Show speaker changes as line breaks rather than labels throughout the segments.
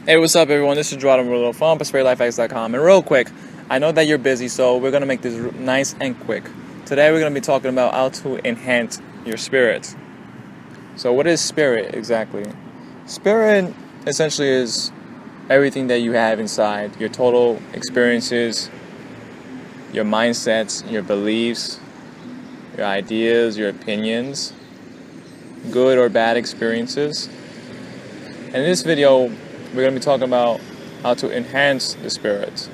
Hey, what's up, everyone? This is Gerardo Murillo from ProsperityLifeX.com. And real quick, I know that you're busy, so we're going to make this nice and quick. Today, we're going to be talking about how to enhance your spirit. So, what is spirit exactly? Spirit essentially is everything that you have inside, your total experiences, your mindsets, your beliefs, your ideas, your opinions, good or bad experiences. And in this video, we're going to be talking about how to enhance the spirit.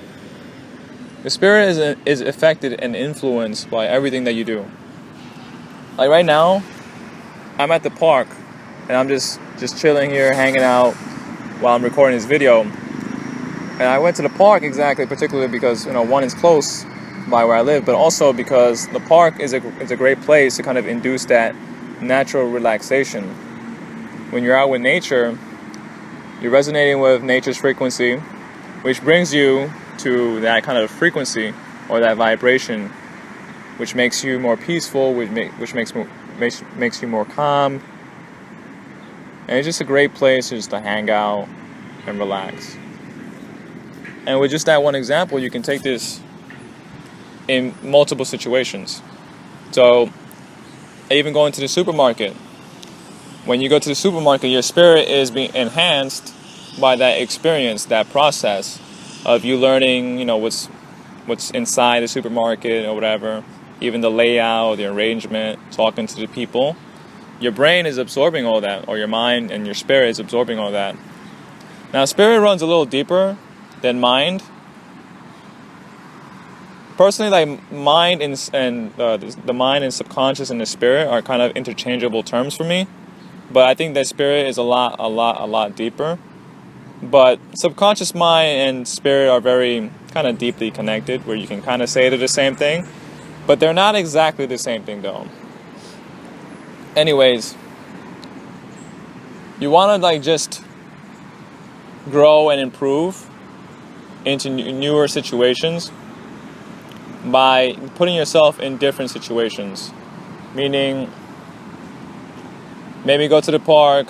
The spirit is affected and influenced by everything that you do. Like right now, I'm at the park and I'm just chilling here, hanging out while I'm recording this video. And I went to the park particularly because one is close by where I live, but also because the park is a great place to kind of induce that natural relaxation. When you're out with nature, you're resonating with nature's frequency, which brings you to that kind of frequency or that vibration, which makes you more peaceful, which makes you more calm. And it's just a great place just to hang out and relax. And with just that one example, you can take this in multiple situations. So, even going to the supermarket. When you go to the supermarket, your spirit is being enhanced by that experience, that process of you learning, what's inside the supermarket or whatever, even the layout, the arrangement, talking to the people. Your brain is absorbing all that, or your mind and your spirit is absorbing all that. Now, spirit runs a little deeper than mind. Personally, like mind and the mind and subconscious and the spirit are kind of interchangeable terms for me. But I think that spirit is a lot deeper. But subconscious mind and spirit are very kind of deeply connected, where you can kind of say they're the same thing. But they're not exactly the same thing, though. Anyways, you want to just grow and improve into newer situations by putting yourself in different situations. Meaning, maybe go to the park,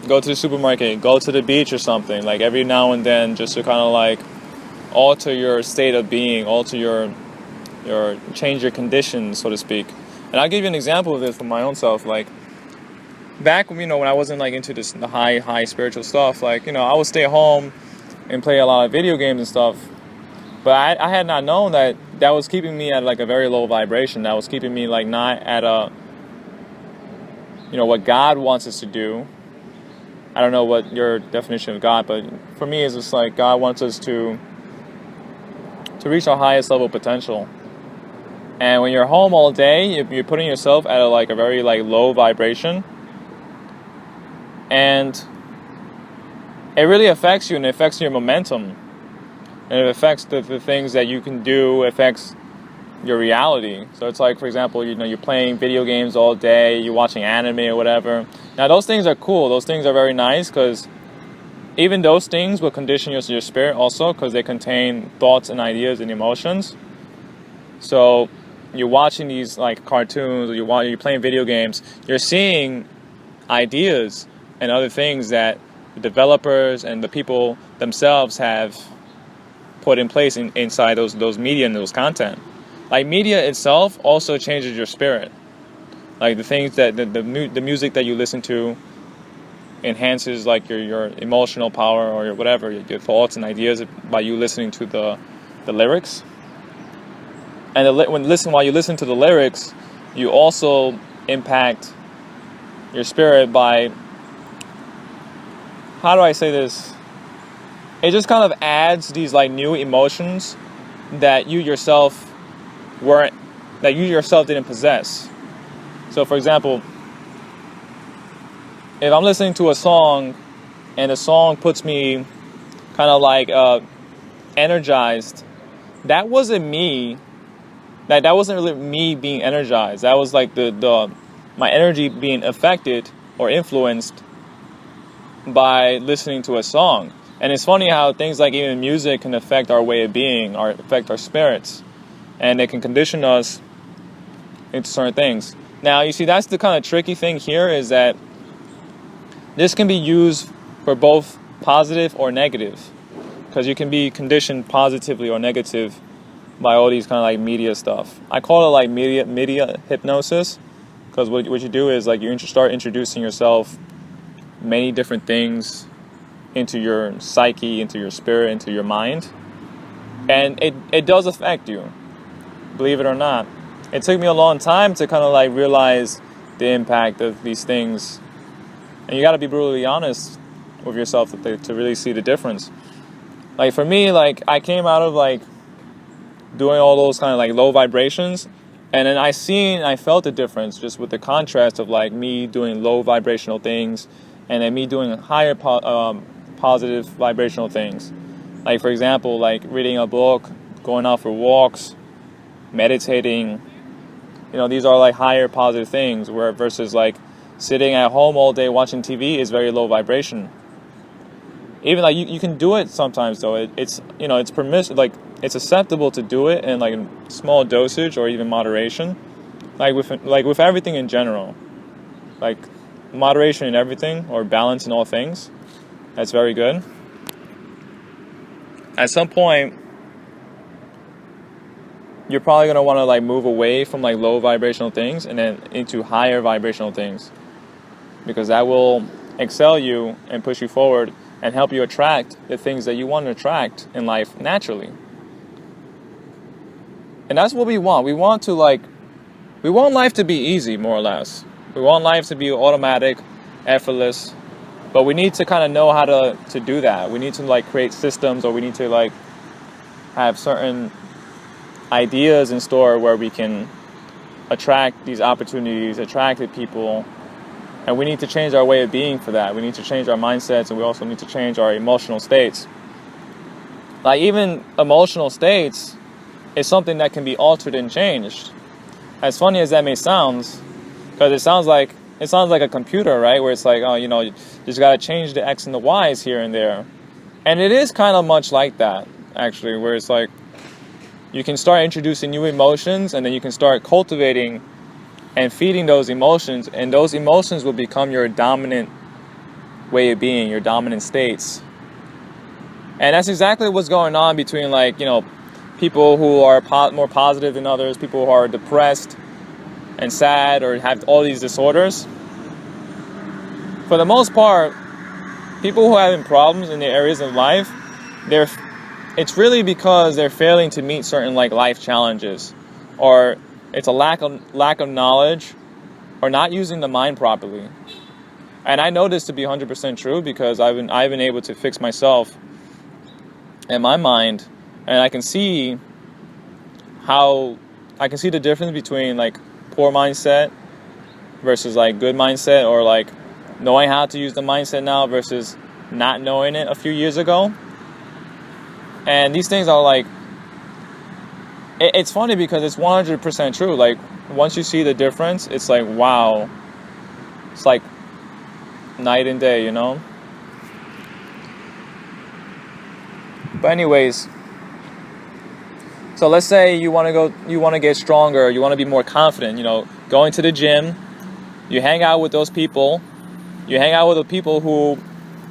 go to the supermarket, go to the beach or something, like every now and then, just to kind of alter your state of being, alter your change your conditions, so to speak. And I'll give you an example of this from my own self. Like back when I wasn't into the high spiritual stuff, I would stay at home and play a lot of video games and stuff. But I had not known that was keeping me at a very low vibration. That was keeping me not at a what God wants us to do. I don't know what your definition of God, but for me it's just God wants us to reach our highest level potential. And when you're home all day, you're putting yourself at a very low vibration, and it really affects you, and it affects your momentum, and it affects the things that you can do. It affects your reality. So it's for example, you're playing video games all day, you're watching anime or whatever. Now those things are cool, those things are very nice, because even those things will condition your spirit also, because they contain thoughts and ideas and emotions. So you're watching these cartoons, or you're playing video games, you're seeing ideas and other things that the developers and the people themselves have put in place inside those media and those content. Media itself also changes your spirit. The things that the music that you listen to enhances your emotional power, or your whatever, your thoughts and ideas by you listening to the lyrics. And while you listen to the lyrics, you also impact your spirit by, how do I say this? It just kind of adds these new emotions that you yourself didn't possess. So for example, if I'm listening to a song and the song puts me kind of energized, that wasn't me. That wasn't really me being energized. That was my energy being affected or influenced by listening to a song. And it's funny how things even music can affect our way of being, or affect our spirits, and they can condition us into certain things. Now, you see, that's the kind of tricky thing here, is that this can be used for both positive or negative, because you can be conditioned positively or negative by all these kind of like media stuff. I call it like media hypnosis, because what you do is like you start introducing yourself many different things into your psyche, into your spirit, into your mind, and it does affect you, believe it or not. It took me a long time to kind of like realize the impact of these things, and you got to be brutally honest with yourself to really see the difference. Like for me, like I came out of like doing all those kind of like low vibrations, and then I felt the difference just with the contrast of like me doing low vibrational things and then me doing higher positive vibrational things. Like for example, like reading a book, going out for walks, meditating. These are like higher positive things, where versus like sitting at home all day watching TV is very low vibration. Even like you can do it sometimes though. It's permissible, like it's acceptable to do it in like small dosage or even moderation. Like with everything in general, like moderation in everything or balance in all things. That's very good. At some point, you're probably going to want to like move away from like low vibrational things and then into higher vibrational things, because that will excel you and push you forward and help you attract the things that you want to attract in life naturally. And that's what we want. We want life to be easy, more or less. We want life to be automatic, effortless. But we need to kind of know how to do that. We need to like create systems, or we need to like have certain ideas in store where we can attract these opportunities, attract the people. And we need to change our way of being for that. We need to change our mindsets, and we also need to change our emotional states. Like even emotional states is something that can be altered and changed. As funny as that may sound, because it sounds like a computer, right? Where it's like, you just got to change the X and the Y's here and there. And it is kind of much like that, actually, where it's like you can start introducing new emotions, and then you can start cultivating and feeding those emotions, and those emotions will become your dominant way of being, your dominant states. And that's exactly what's going on between like, people who are more positive than others, people who are depressed and sad or have all these disorders. For the most part, people who are having problems in the areas of life, it's really because they're failing to meet certain like life challenges, or it's a lack of knowledge, or not using the mind properly. And I know this to be 100% true, because I've been able to fix myself and my mind, and I can see the difference between like poor mindset versus like good mindset, or like knowing how to use the mindset now versus not knowing it a few years ago. And these things are like, it's funny because it's 100% true. Like once you see the difference, it's like, wow, it's like night and day, But anyways, so let's say you want to get stronger, you want to be more confident, going to the gym, you hang out with those people, who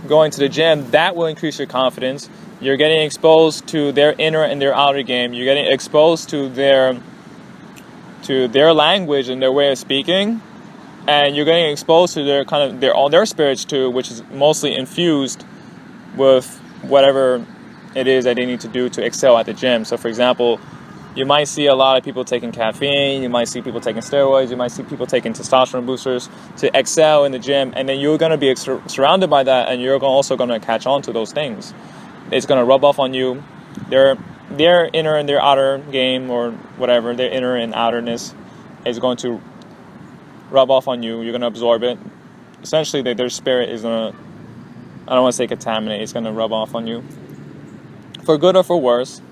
going to the gym, that will increase your confidence. You're getting exposed to their inner and their outer game. You're getting exposed to their language and their way of speaking, and you're getting exposed to all their spirits too, which is mostly infused with whatever it is that they need to do to excel at the gym. So for example, you might see a lot of people taking caffeine, you might see people taking steroids, you might see people taking testosterone boosters to excel in the gym, and then you're going to be surrounded by that, and you're also going to catch on to those things. It's going to rub off on you. Their inner and their outer game, or whatever, their inner and outerness is going to rub off on you. You're going to absorb it. Essentially, their spirit is going to, I don't want to say contaminate, it's going to rub off on you. For good or for worse.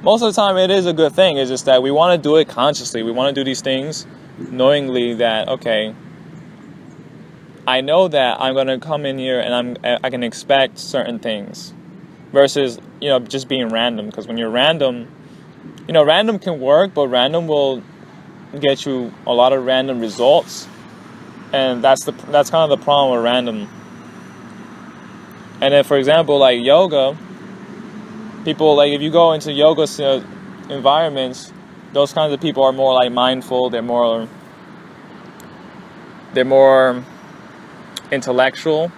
Most of the time it is a good thing. It's just that we want to do it consciously. We want to do these things knowingly that, okay, I know that I'm going to come in here and I can expect certain things versus, just being random. Because when you're random, random can work, but random will get you a lot of random results. And that's kind of the problem with random. And then, for example, like yoga, people, like if you go into yoga environments, those kinds of people are more like mindful. They're more intellectual,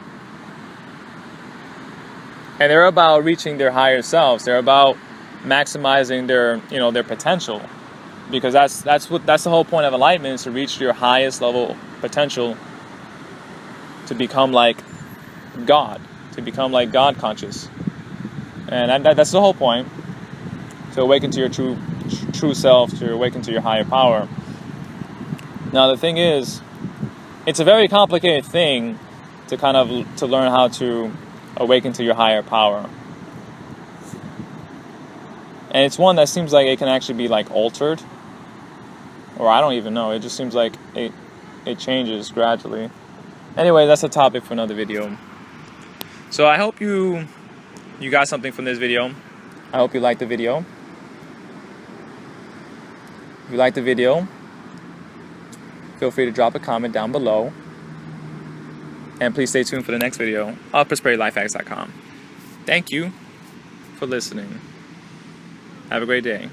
and they're about reaching their higher selves. They're about maximizing their potential, because that's the whole point of enlightenment, is to reach your highest level potential, to become like God, to become like God conscious, and that's the whole point. To awaken to your true self, to awaken to your higher power. Now the thing is, it's a very complicated thing to learn how to awaken to your higher power. And it's one that seems like it can actually be like altered. Or I don't even know. It just seems like it changes gradually. Anyway, that's a topic for another video. So I hope you got something from this video. I hope you liked the video. If you liked the video, feel free to drop a comment down below. And please stay tuned for the next video of prosperityLifeHacks.com. Thank you for listening. Have a great day.